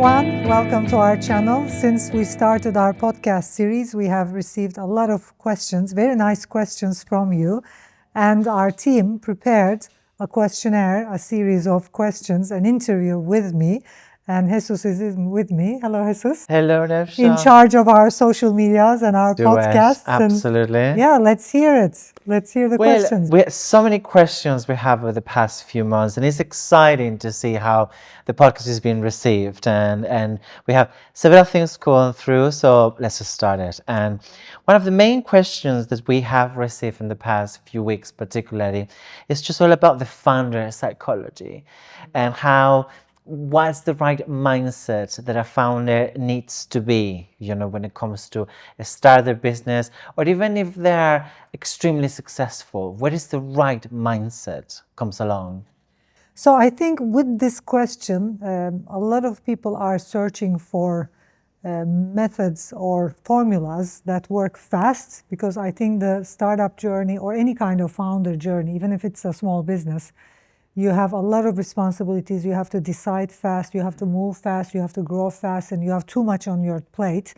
everyone. Welcome to our channel. Since we started our podcast series, we have received a lot of questions, very nice questions from you. And our team prepared a questionnaire, a series of questions, an interview with me. And Jesus is with me. Hello, Jesus. Hello, Nevşah. In charge of our social medias and our podcasts. Absolutely. And yeah, let's hear it. Let's hear the questions. We so many questions we have over the past few months, and it's exciting to see how the podcast is being received. And we have several things going through, so let's just start it. And one of the main questions that we have received in the past few weeks particularly is just all about the founder psychology and what's the right mindset that a founder needs to be, when it comes to start their business, or even if they're extremely successful, what is the right mindset comes along? So I think with this question, a lot of people are searching for methods or formulas that work fast, because I think the startup journey or any kind of founder journey, even if it's a small business, you have a lot of responsibilities. You have to decide fast, you have to move fast, you have to grow fast, and you have too much on your plate.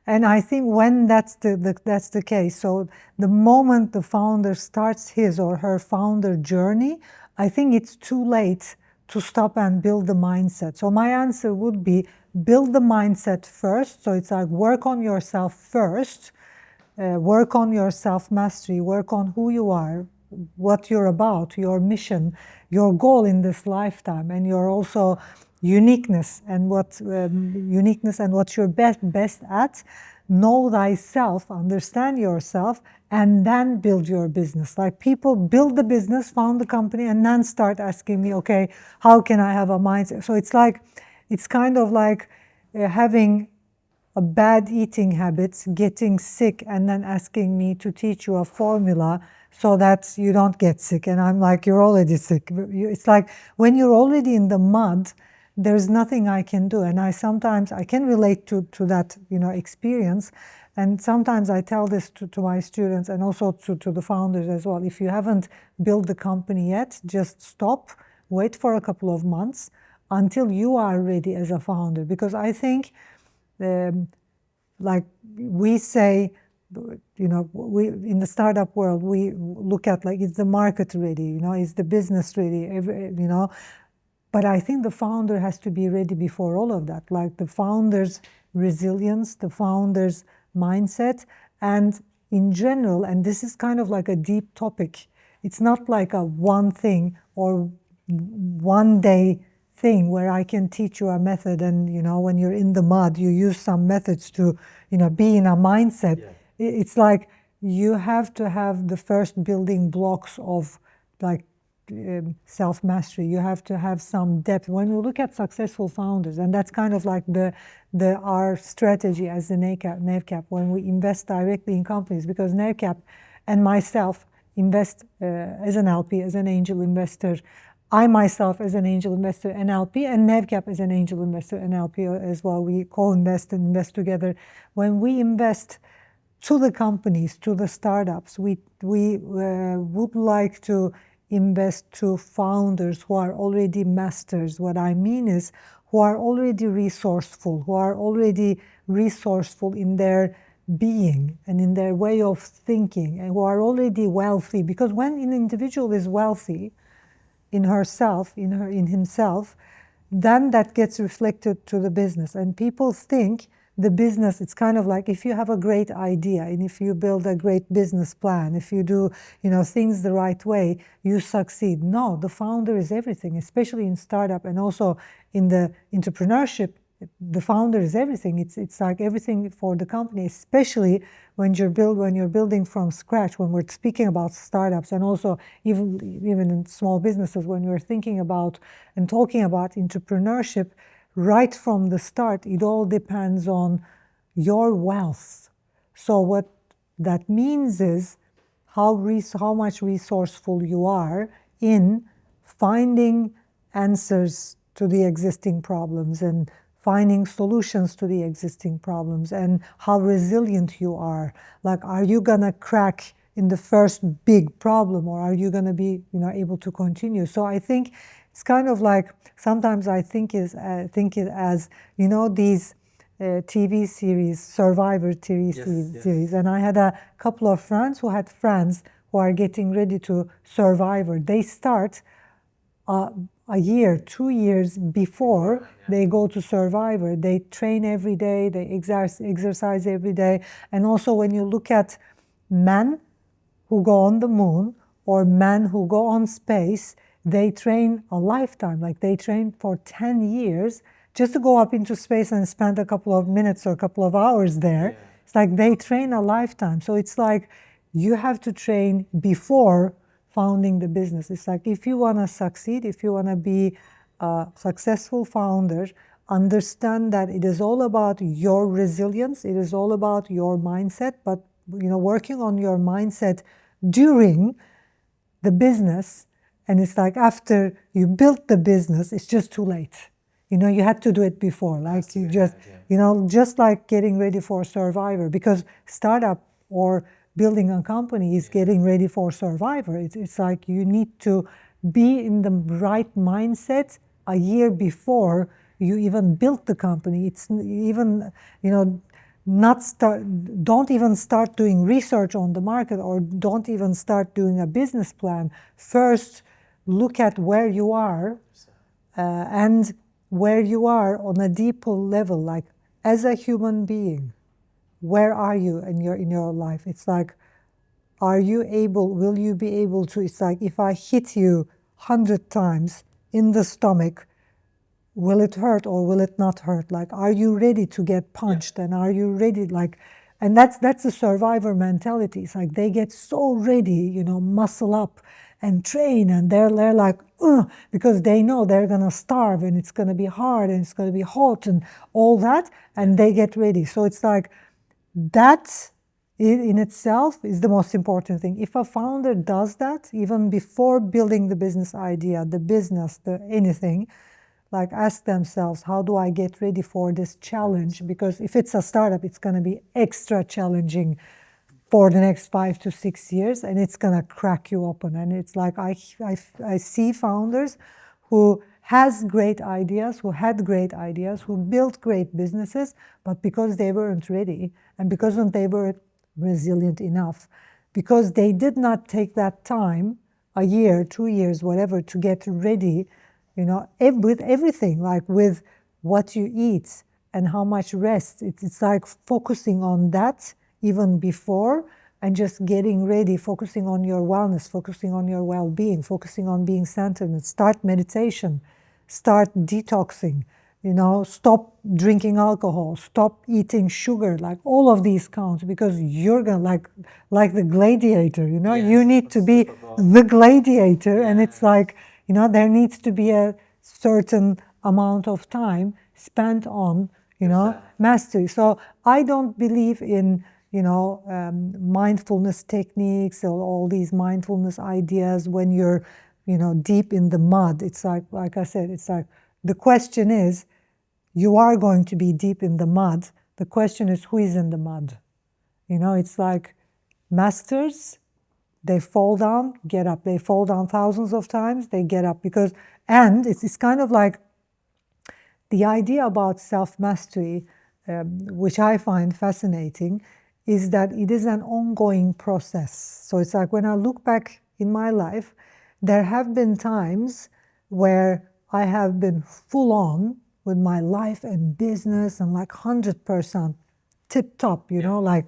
And I think when that's the case, so the moment the founder starts his or her founder journey, I think it's too late to stop and build the mindset. So my answer would be build the mindset first. So it's like work on yourself first, work on your self-mastery, work on who you are, what you're about, your mission, your goal in this lifetime, and your also uniqueness and what you're best at. Know thyself, understand yourself, and then build your business. Like people build the business, found the company, and then start asking me, okay, how can I have a mindset? So it's kind of like having a bad eating habit, getting sick, and then asking me to teach you a formula so that you don't get sick. And I'm like, you're already sick. It's like when you're already in the mud, there's nothing I can do. And I can relate to that, experience. And sometimes I tell this to my students and also to the founders as well. If you haven't built the company yet, just stop, wait for a couple of months until you are ready as a founder. Because I think, like we say, we in the startup world, we look at like, is the market ready? Is the business ready? But I think the founder has to be ready before all of that. Like the founder's resilience, the founder's mindset, and in general, and this is kind of like a deep topic. It's not like a one thing or one day thing where I can teach you a method and, when you're in the mud, you use some methods to, be in a mindset. Yeah. It's like you have to have the first building blocks of like self-mastery. You have to have some depth. When we look at successful founders, and that's kind of like our strategy as the Nevşah, when we invest directly in companies, because Nevşah and myself invest as an LP, as an angel investor. I myself as an angel investor and LP, and Nevşah as an angel investor and LP as well. We co-invest and invest together. When we invest to the companies, to the startups, we would like to invest to founders who are already masters. What I mean is who are already resourceful, in their being and in their way of thinking, and who are already wealthy. Because when an individual is wealthy in herself, in himself, then that gets reflected to the business. And people think the business, it's kind of like if you have a great idea and if you build a great business plan, if you do, things the right way, you succeed. No, the founder is everything, especially in startup and also in the entrepreneurship. The founder is everything. It's like everything for the company, especially when you're building from scratch. When we're speaking about startups, and also even in small businesses, when we're thinking about and talking about entrepreneurship, right from the start, it all depends on your wealth. So what that means is how much resourceful you are in finding answers to the existing problems and finding solutions to the existing problems, and how resilient you are. Like, are you gonna crack in the first big problem, or are you gonna be, able to continue? So I think It's kind of like, sometimes I think it as, you know, these TV series, Survivor TV series. And I had a couple of friends who are getting ready to Survivor. They start a year, 2 years before they go to Survivor. They train every day, they exercise every day. And also when you look at men who go on the moon or men who go on space, they train a lifetime. Like they train for 10 years just to go up into space and spend a couple of minutes or a couple of hours there. It's like they train a lifetime. So it's like you have to train before founding the business. It's like if you want to succeed, if you want to be a successful founder, understand that it is all about your resilience. It is all about your mindset. But you know, working on your mindset during the business, and it's like after you built the business, it's just too late. You know, you had to do it before. Like you just, you know, just like getting ready for Survivor, because startup or building a company is getting ready for Survivor. It's like you need to be in the right mindset a year before you even built the company. It's even, you know, don't even start doing research on the market, or don't even start doing a business plan. First, look at where you are and where you are on a deeper level, like as a human being. Where are you in your life? It's like, will you be able to, it's like if I hit you 100 times in the stomach, will it hurt or will it not hurt? Like, are you ready to get punched? And are you ready, like, and that's the survivor mentality. It's like they get so ready, you know, muscle up and train, and they're like, because they know they're gonna starve and it's gonna be hard and it's gonna be hot and all that, and they get ready. So it's like, that in itself is the most important thing. If a founder does that, even before building the business idea, the business, anything, like ask themselves, how do I get ready for this challenge? Because if it's a startup, it's going to be extra challenging for the next 5 to 6 years, and it's going to crack you open. And it's like I see founders who had great ideas, who built great businesses, but because they weren't ready, and because they weren't resilient enough, because they did not take that time, a year, 2 years, whatever, to get ready, you know, with everything, like with what you eat and how much rest. It's like focusing on that even before, and just getting ready, focusing on your wellness, focusing on your well-being, focusing on being centered, and start meditation, start detoxing, you know, stop drinking alcohol, stop eating sugar, like all of these count, because you're gonna, like the gladiator, you know, you need to be the gladiator, and it's like, you know, there needs to be a certain amount of time spent on, you know, mastery. So I don't believe in, you know, mindfulness techniques or all these mindfulness ideas when you're, you know, deep in the mud. It's like I said, it's like, the question is, you are going to be deep in the mud. The question is, who is in the mud? You know, it's like masters, they fall down, get up. They fall down thousands of times, they get up. Because, and it's kind of like the idea about self-mastery, which I find fascinating, is that it is an ongoing process. So it's like when I look back in my life, there have been times where I have been full on with my life and business and like 100% tip top, you know, like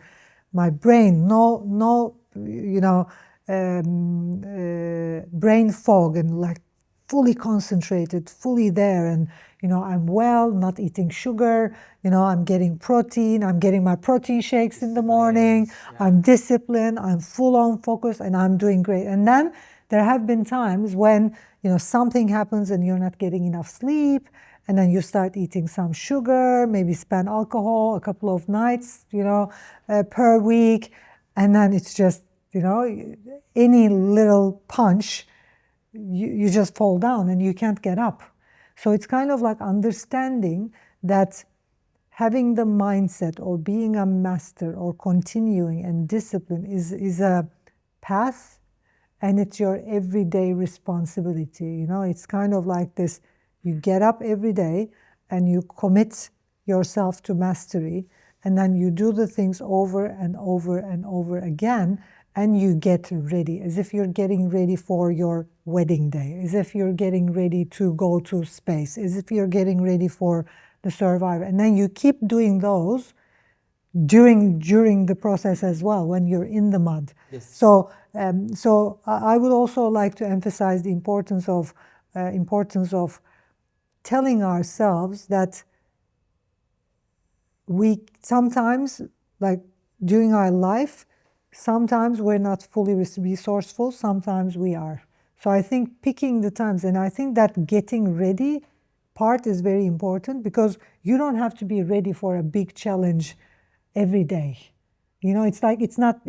my brain, no, you know, brain fog, and like fully concentrated, fully there, and you know, I'm well, not eating sugar, you know, I'm getting protein, I'm getting my protein shakes in the morning, I'm disciplined, I'm full on focused, and I'm doing great. And then there have been times when, you know, something happens and you're not getting enough sleep, and then you start eating some sugar, maybe spend alcohol a couple of nights, you know, per week, and then it's just, you know, any little punch, you just fall down and you can't get up. So it's kind of like understanding that having the mindset or being a master or continuing and discipline is a path, and it's your everyday responsibility. You know, it's kind of like this: you get up every day and you commit yourself to mastery, and then you do the things over and over and over again, and you get ready, as if you're getting ready for your wedding day, as if you're getting ready to go to space, as if you're getting ready for the survivor. And then you keep doing those during the process as well, when you're in the mud. Yes. So I would also like to emphasize the importance of telling ourselves that we sometimes, like during our life, sometimes we're not fully resourceful, sometimes we are. So I think picking the times, and I think that getting ready part is very important, because you don't have to be ready for a big challenge every day. You know, it's like it's not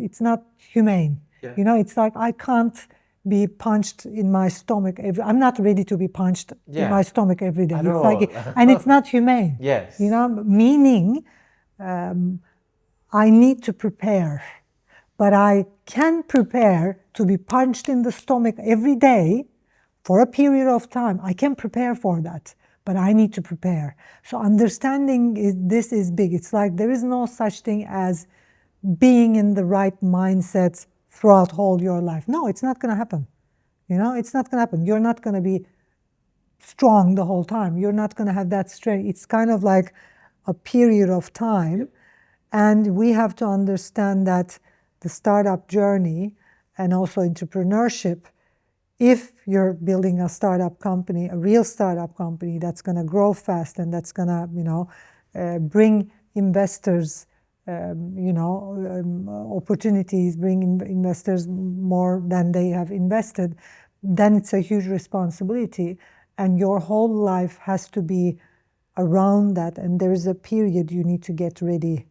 humane. Yeah. You know, it's like I can't be punched in my stomach I'm not ready to be punched in my stomach every day. At it's all. like, and it's not humane. Yes. You know, meaning I need to prepare, but I can prepare to be punched in the stomach every day for a period of time. I can prepare for that, but I need to prepare. So understanding this is big. It's like there is no such thing as being in the right mindset throughout whole your life. No, it's not going to happen. You know, it's not going to happen. You're not going to be strong the whole time. You're not going to have that strength. It's kind of like a period of time. And we have to understand that the startup journey and also entrepreneurship, if you're building a startup company, a real startup company that's going to grow fast and that's going to, you know, bring investors, opportunities, bring investors more than they have invested, then it's a huge responsibility. And your whole life has to be around that. And there is a period you need to get ready,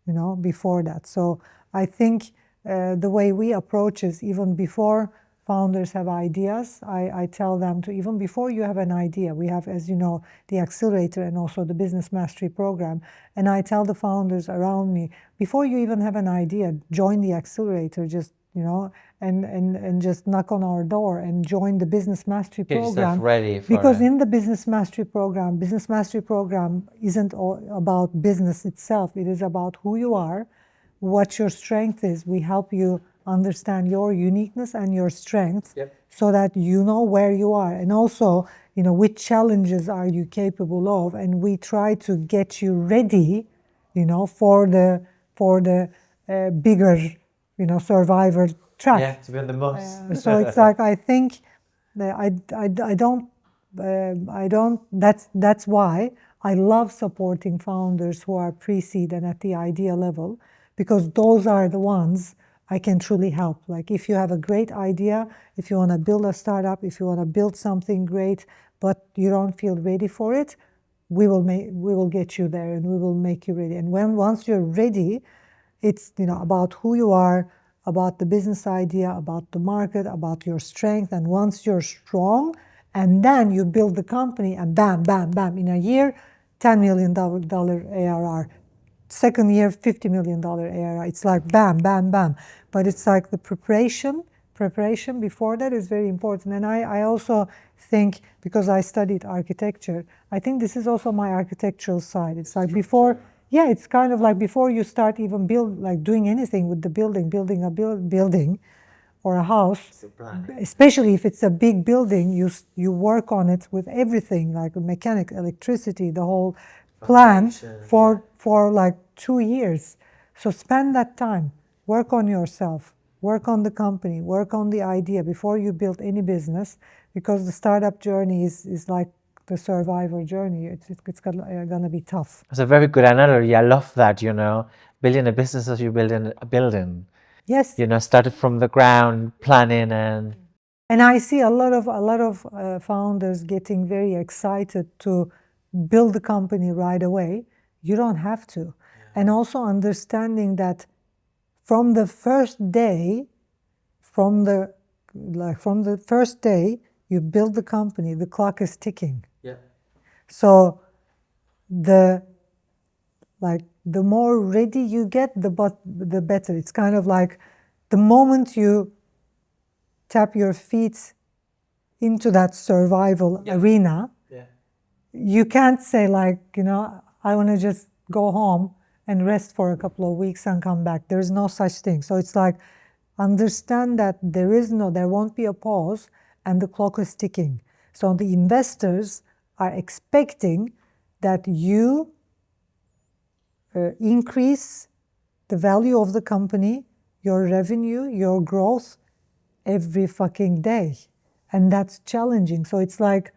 you know, before that. So I think the way we approach is, even before founders have ideas, I tell them to, even before you have an idea, we have, as you know, the accelerator and also the business mastery program. And I tell the founders around me, before you even have an idea, join the accelerator, just, you know, and just knock on our door and join the business mastery Get program. yourself ready for because it. in the business mastery program isn't all about business itself. It is about who you are, what your strength is. We help you understand your uniqueness and your strength, so that you know where you are, and also, you know, which challenges are you capable of, and we try to get you ready, you know, for the bigger, you know, survivor track. Yeah, to be on the most. So it's like, I think that I don't. That's why I love supporting founders who are pre-seed and at the idea level, because those are the ones I can truly help. Like, if you have a great idea, if you want to build a startup, if you want to build something great, but you don't feel ready for it, we will get you there, and we will make you ready. And once you're ready, it's, you know, about who you are, about the business idea, about the market, about your strength. And once you're strong, and then you build the company, and bam, bam, bam, in a year, $10 million ARR. Second year, $50 million ARR. It's like bam, bam, bam. But it's like the preparation before that is very important. And I also think, because I studied architecture, I think this is also my architectural side. It's like before, yeah, it's kind of like before you start even doing anything with the building a building or a house, especially if it's a big building, you work on it with everything, like mechanic, electricity, the whole plan for like 2 years. So spend that time, work on yourself, work on the company, work on the idea before you build any business, because the startup journey is like the survivor journey. It's gonna be tough. It's a very good analogy. I love that, you know, building a business as you build a building. Yes. You know, started from the ground, planning And I see a lot of founders getting very excited to build the company right away. You don't have to. Yeah. And also understanding that from the first day, from the first day you build the company, the clock is ticking. Yeah. So the more ready you get, the better. It's kind of like the moment you tap your feet into that survival arena, you can't say like, I want to just go home and rest for a couple of weeks and come back. There's no such thing. So it's like, understand that there won't be a pause and the clock is ticking. So the investors are expecting that you increase the value of the company, your revenue, your growth every fucking day. And that's challenging. So it's like,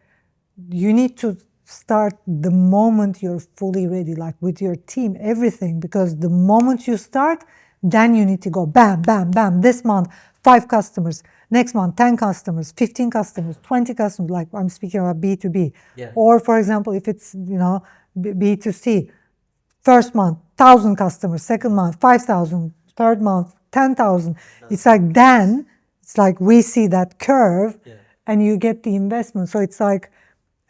you need to start the moment you're fully ready, like with your team, everything, because the moment you start, then you need to go bam, bam, bam. This month, 5 customers. Next month, 10 customers, 15 customers, 20 customers, like I'm speaking about B2B. Or for example, if it's, B2C, first month, 1,000 customers, second month, 5,000, third month, 10,000. It's like, then it's like we see that curve and you get the investment. So it's like,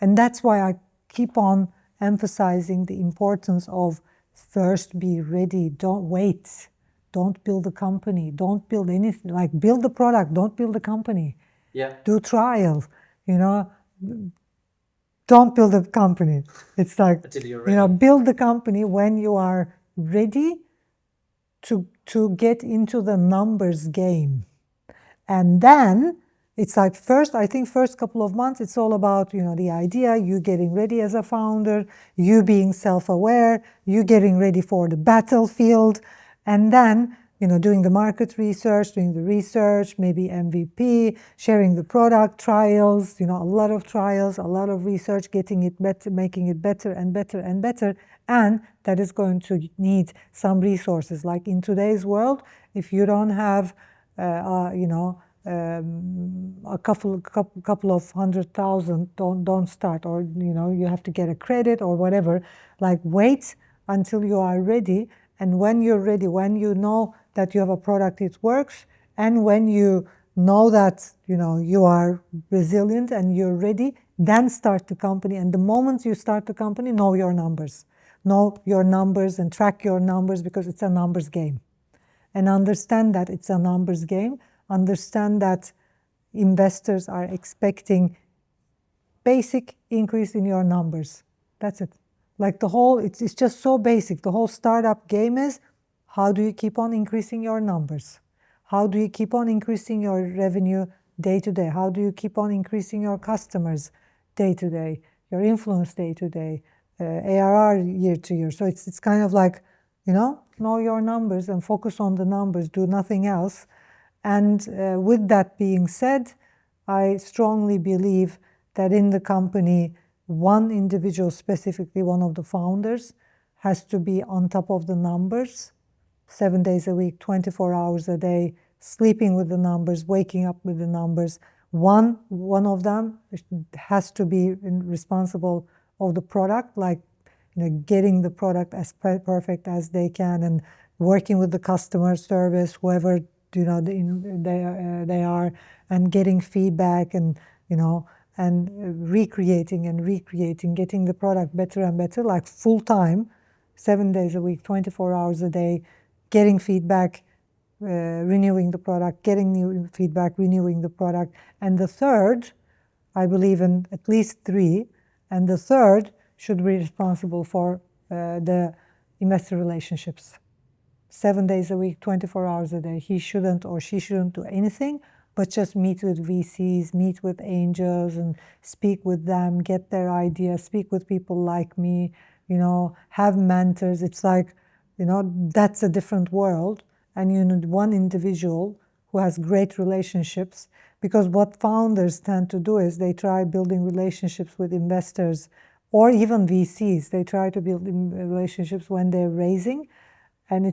and that's why I keep on emphasizing the importance of first be ready. Don't wait. Don't build a company. Don't build anything. Like, build the product. Don't build a company. Do trial. Don't build a company. It's like, build the company when you are ready to get into the numbers game. And then it's like, first couple of months, it's all about, the idea, you getting ready as a founder, you being self-aware, you getting ready for the battlefield, and then, doing the market research, maybe MVP, sharing the product, trials, a lot of trials, a lot of research, getting it better, making it better and better and better. And that is going to need some resources. Like in today's world, if you don't have, a couple of 100,000, don't start, or you have to get a credit or whatever. Like, wait until you are ready, and when you're ready, when you know that you have a product, it works, and when you know that you are resilient and you're ready, then start the company. And the moment you start the company, know your numbers and track your numbers, because it's a numbers game. And understand that it's a numbers game. Understand that investors are expecting basic increase in your numbers. That's it. Like it's just so basic. The whole startup game is, how do you keep on increasing your numbers? How do you keep on increasing your revenue day to day? How do you keep on increasing your customers day to day, your influence day to day, ARR year to year? So it's kind of like, know your numbers and focus on the numbers, do nothing else. And with that being said, I strongly believe that in the company, one individual, specifically one of the founders, has to be on top of the numbers, 7 days a week, 24 hours a day, sleeping with the numbers, waking up with the numbers. One of them has to be responsible of the product, like getting the product as perfect as they can, and working with the customer service, whoever they are, and getting feedback, and and recreating, getting the product better and better, like full time, 7 days a week, 24 hours a day, getting feedback, renewing the product, getting new feedback, renewing the product. And the third, I believe in at least 3, and the third should be responsible for the investor relationships. 7 days a week, 24 hours a day. He shouldn't or she shouldn't do anything but just meet with VCs, meet with angels, and speak with them, get their ideas, speak with people like me, have mentors. It's like, that's a different world. And you need one individual who has great relationships, because what founders tend to do is they try building relationships with investors or even VCs. They try to build relationships when they're raising, and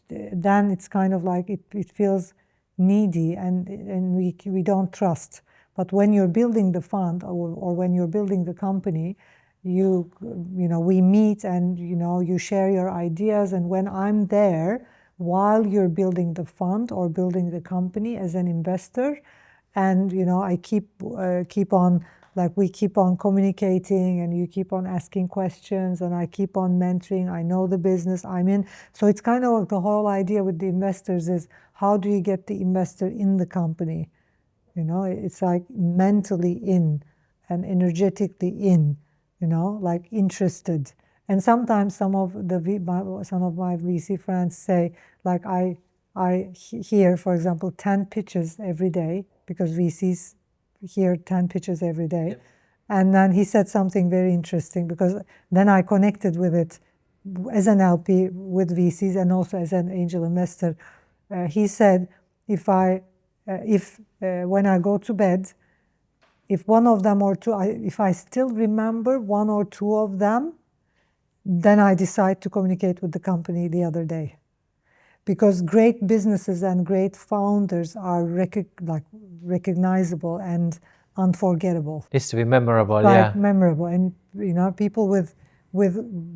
then it's kind of like it feels needy, and we don't trust. But when you're building the fund, or when you're building the company, we meet, and you share your ideas. And when I'm there while you're building the fund or building the company as an investor, and I keep on, like, we keep on communicating, and you keep on asking questions, and I keep on mentoring. I know the business I'm in. So it's kind of like the whole idea with the investors is, how do you get the investor in the company? You know, it's like mentally in and energetically in, you know, like interested. And sometimes some of my VC friends say, like, I hear, for example, 10 pitches every day, because VCs hear 10 pitches every day. Yep. And then he said something very interesting, because then I connected with it as an LP with VCs and also as an angel investor. He said, when I go to bed, if one of them or two, if I still remember one or two of them, then I decide to communicate with the company the other day. Because great businesses and great founders are recognizable and unforgettable. It's to be memorable, Like memorable, and you know, people with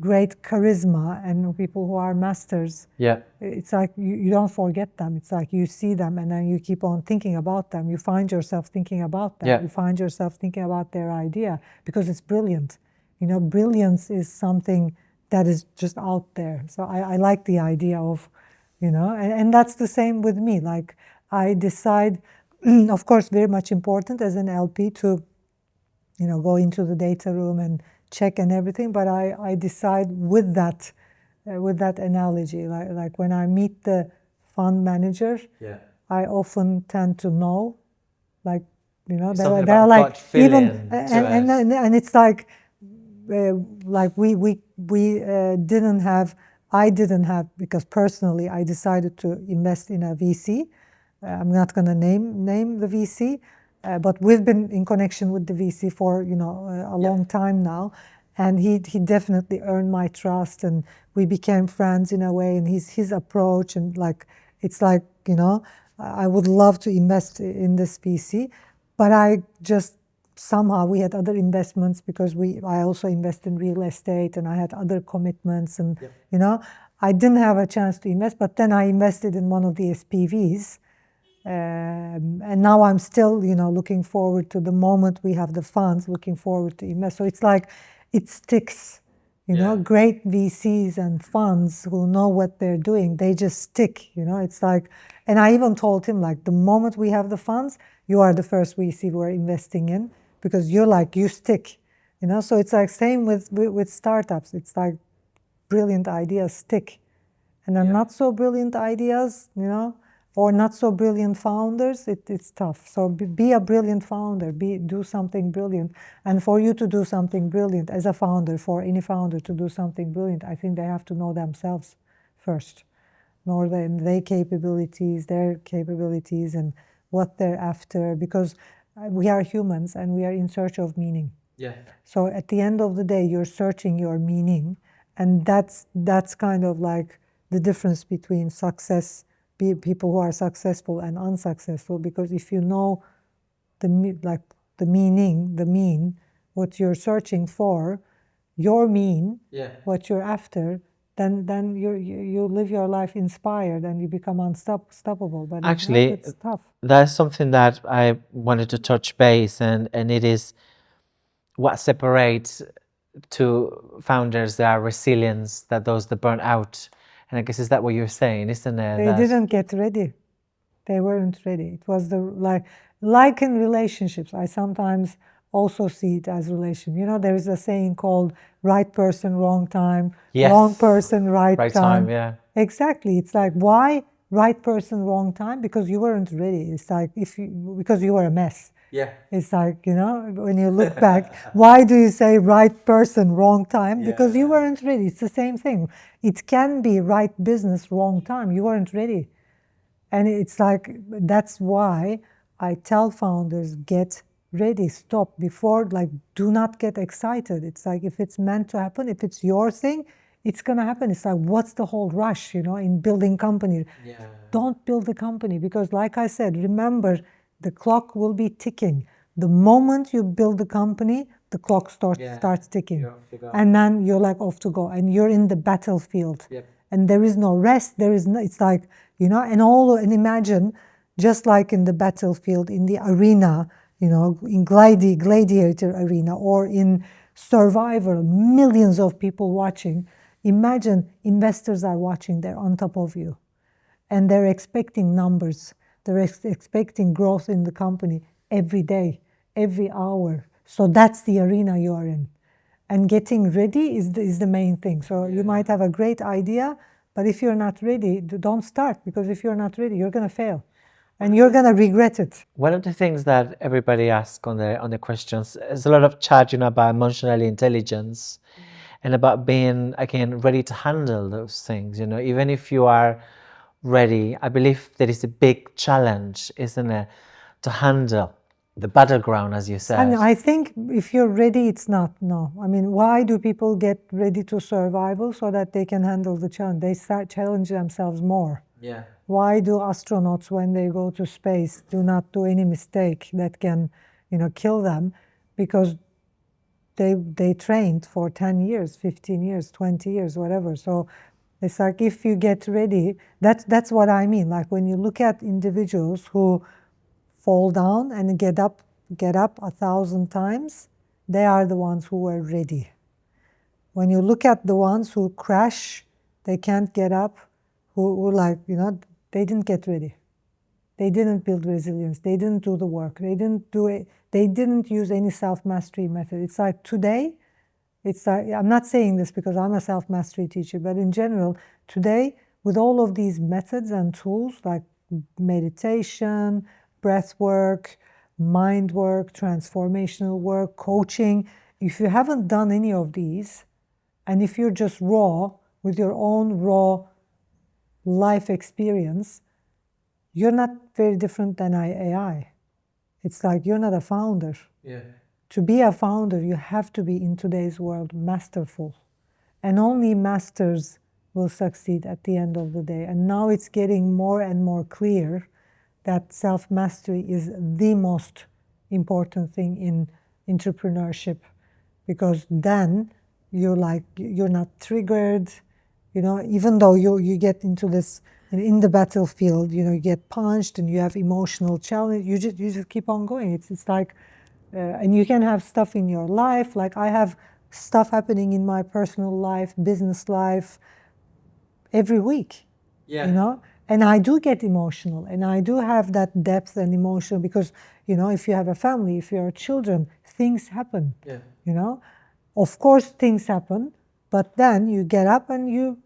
great charisma and people who are masters. Yeah. It's like you don't forget them. It's like you see them and then you keep on thinking about them. You find yourself thinking about them. Yeah. You find yourself thinking about their idea because it's brilliant. You know, brilliance is something that is just out there. So I like the idea of, you know, and that's the same with me. Like, I decide, of course, very much important as an LP to, you know, go into the data room and check and everything, but I decide with that analogy. Like when I meet the fund manager, I often tend to know, like, you know, they're like even, and it's like I didn't have, because personally I decided to invest in a VC. I'm not going to name the VC, but we've been in connection with the VC for, you know, a long time now, and he definitely earned my trust, and we became friends in a way. And his approach, and like, it's like, you know, I would love to invest in this VC, but I just somehow, we had other investments, because I also invest in real estate and I had other commitments, and you know, I didn't have a chance to invest. But then I invested in one of the SPVs. And now I'm still, you know, looking forward to the moment we have the funds, looking forward to invest. So it's like, it sticks, you know, great VCs and funds who know what they're doing, they just stick, you know. It's like, and I even told him, like, the moment we have the funds, you are the first VC we're investing in, because you're like, you stick, you know. So it's like same with startups. It's like brilliant ideas stick, and then not so brilliant ideas, you know, or not so brilliant founders, it's tough. So be a brilliant founder, do something brilliant. And for you to do something brilliant as a founder, for any founder to do something brilliant, I think they have to know themselves first, know their capabilities, and what they're after, because we are humans and we are in search of meaning. So at the end of the day, you're searching your meaning, and that's kind of like the difference between people who are successful and unsuccessful. Because if you know the mean, what you're searching for, your mean, what you're after, then you live your life inspired and you become unstoppable. But actually, it's tough. That's something that I wanted to touch base, and it is what separates two founders that are resilient, that those that burn out. And I guess, is that what you're saying, isn't it? They didn't get ready. They weren't ready. It was like in relationships. I sometimes also see it as relation. You know, there is a saying called right person, wrong time, wrong person, right time. Yeah. Exactly. It's like, why right person, wrong time? Because you weren't ready. It's like, because you were a mess. It's like, you know, when you look back, why do you say right person, wrong time? Because you weren't ready. It's the same thing. It can be right business, wrong time. You weren't ready. And it's like, that's why I tell founders, get ready, stop before, like, do not get excited. It's like, if it's meant to happen, if it's your thing, it's going to happen. It's like, what's the whole rush, you know, in building company? Don't build a company, because like I said, remember, the clock will be ticking. The moment you build the company, the clock starts ticking. And then you're like off to go, and you're in the battlefield. And there is no rest. It's like, you know, and imagine, just like in the battlefield, in the arena, you know, in gladiator arena, or in Survivor, millions of people watching. Imagine investors are watching, they're on top of you, and they're expecting numbers. They're expecting growth in the company every day, every hour. So that's the arena you are in. And getting ready is the main thing. So you might have a great idea, but if you're not ready, don't start, because if you're not ready, you're going to fail. And you're going to regret it. One of the things that everybody asks on the questions is a lot of chat, about emotional intelligence and about being, again, ready to handle those things. Even if you are ready, I believe there is a big challenge, isn't it, to handle the battleground, as you said. And I think if you're ready, it's not, no. I mean, why do people get ready to survival? So that they can handle the challenge. They start challenge themselves more. Yeah. Why do astronauts, when they go to space, do not do any mistake that can, kill them? Because they trained for 10 years, 15 years, 20 years, whatever. So it's like, if you get ready, that's what I mean. Like when you look at individuals who fall down and get up 1,000 times, they are the ones who were ready. When you look at the ones who crash, they can't get up, who like, they didn't get ready. They didn't build resilience. They didn't do the work. They didn't do it. They didn't use any self-mastery method. It's like today, it's like, I'm not saying this because I'm a self-mastery teacher, but in general, today, with all of these methods and tools like meditation, breath work, mind work, transformational work, coaching, if you haven't done any of these, and if you're just raw with your own raw life experience, you're not very different than AI. It's like you're not a founder. Yeah. To be a founder, you have to be, in today's world, masterful. And only masters will succeed at the end of the day. And now it's getting more and more clear that self-mastery is the most important thing in entrepreneurship, because then you're not triggered, even though you get into this, in the battlefield, you get punched and you have emotional challenge, you just keep on going. It's like, and you can have stuff in your life, like I have stuff happening in my personal life, business life, every week. Yeah. And I do get emotional, and I do have that depth and emotion, because, if you have a family, if you have children, things happen. Yeah. Of course things happen, but then you get up and you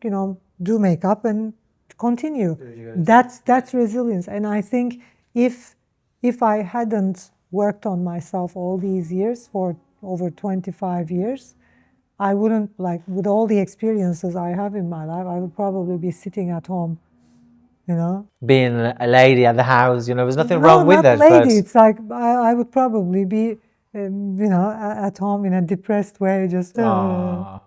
do makeup and continue. That's resilience. And I think if I hadn't worked on myself all these years, for over 25 years, I wouldn't, with all the experiences I have in my life, I would probably be sitting at home, Being a lady at the house, there's nothing No, wrong with not it. lady. But It's like I would probably be, at home in a depressed way, just. Aw,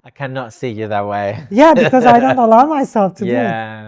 I cannot see you that way. Yeah, because I don't allow myself to do it. Yeah.